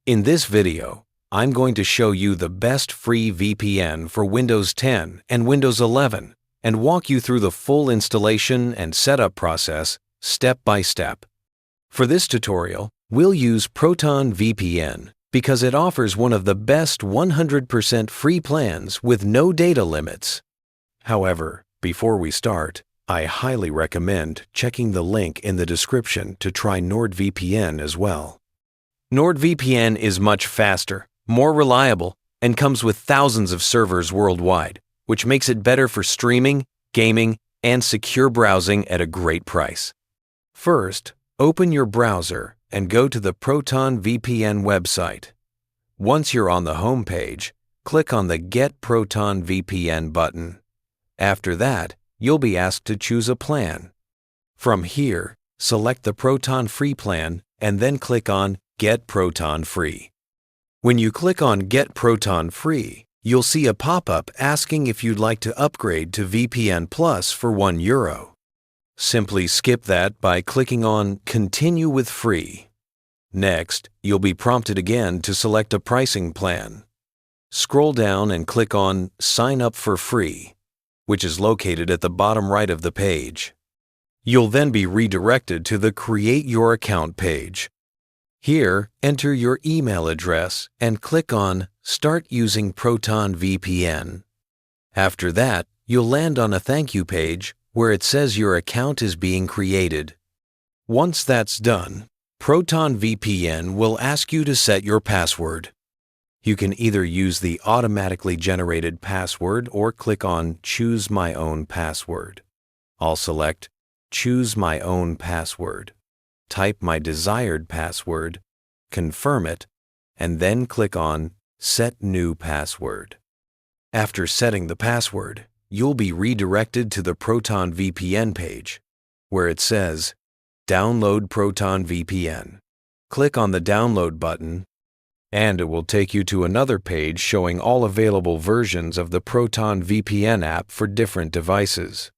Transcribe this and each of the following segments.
In this video, I'm going to show you the best free VPN for Windows 10 and Windows 11 and walk you through the full installation and setup process step by step. For this tutorial, we'll use Proton VPN because it offers one of the best 100% free plans with no data limits. However, before we start, I highly recommend checking the link in the description to try NordVPN as well. NordVPN is much faster, more reliable, and comes with thousands of servers worldwide, which makes it better for streaming, gaming, and secure browsing at a great price. First, open your browser and go to the Proton VPN website. Once you're on the home page, click on the Get Proton VPN button. After that, you'll be asked to choose a plan. From here, select the Proton Free plan and then click on Get Proton Free. When you click on Get Proton Free, you'll see a pop-up asking if you'd like to upgrade to VPN Plus for €1. Simply skip that by clicking on Continue with Free. Next, you'll be prompted again to select a pricing plan. Scroll down and click on Sign Up for Free, which is located at the bottom right of the page. You'll then be redirected to the Create Your Account page. Here, enter your email address and click on Start Using Proton VPN. After that, you'll land on a thank you page where it says your account is being created. Once that's done, Proton VPN will ask you to set your password. You can either use the automatically generated password or click on Choose My Own Password. I'll select Choose My Own Password. Type my desired password, confirm it, and then click on Set New Password. After setting the password, you'll be redirected to the Proton VPN page, where it says Download Proton VPN. Click on the Download button, and it will take you to another page showing all available versions of the Proton VPN app for different devices.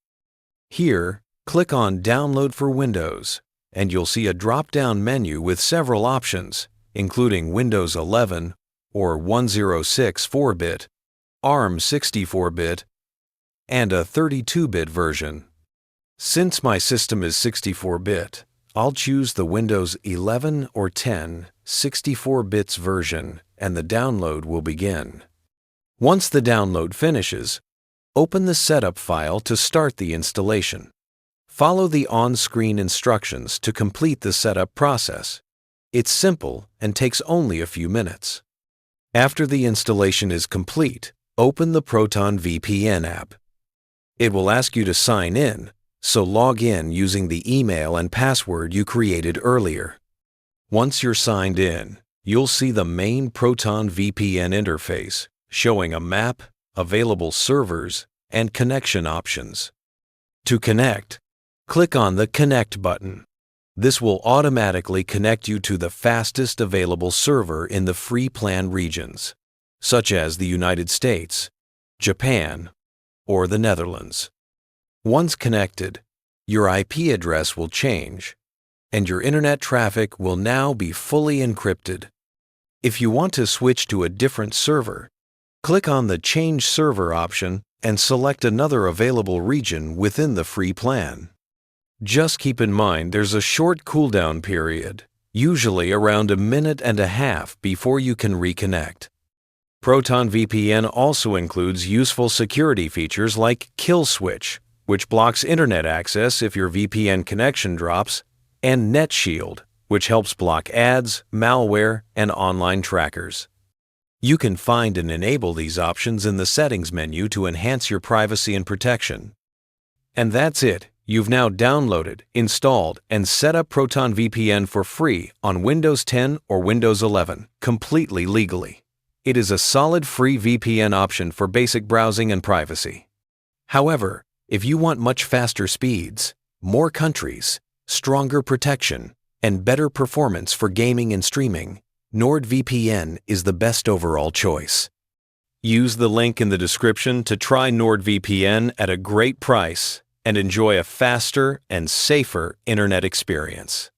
Here, click on Download for Windows, and you'll see a drop-down menu with several options, including Windows 11 or 106 4-bit, ARM 64-bit, and a 32-bit version. Since my system is 64-bit, I'll choose the Windows 11 or 10 64 bits version, and the download will begin. Once the download finishes, open the setup file to start the installation. Follow the on-screen instructions to complete the setup process. It's simple and takes only a few minutes. After the installation is complete, open the Proton VPN app. It will ask you to sign in, so log in using the email and password you created earlier. Once you're signed in, you'll see the main Proton VPN interface showing a map, available servers, and connection options. To connect, click on the Connect button. This will automatically connect you to the fastest available server in the free plan regions, such as the United States, Japan, or the Netherlands. Once connected, your IP address will change, and your internet traffic will now be fully encrypted. If you want to switch to a different server, click on the Change Server option and select another available region within the free plan. Just keep in mind there's a short cooldown period, usually around 1.5 minutes before you can reconnect. Proton VPN also includes useful security features like Kill Switch, which blocks internet access if your VPN connection drops, and Net Shield, which helps block ads, malware, and online trackers. You can find and enable these options in the Settings menu to enhance your privacy and protection. And that's it. You've now downloaded, installed, and set up Proton VPN for free on Windows 10 or Windows 11, completely legally. It is a solid free VPN option for basic browsing and privacy. However, if you want much faster speeds, more countries, stronger protection, and better performance for gaming and streaming, NordVPN is the best overall choice. Use the link in the description to try NordVPN at a great price and enjoy a faster and safer internet experience.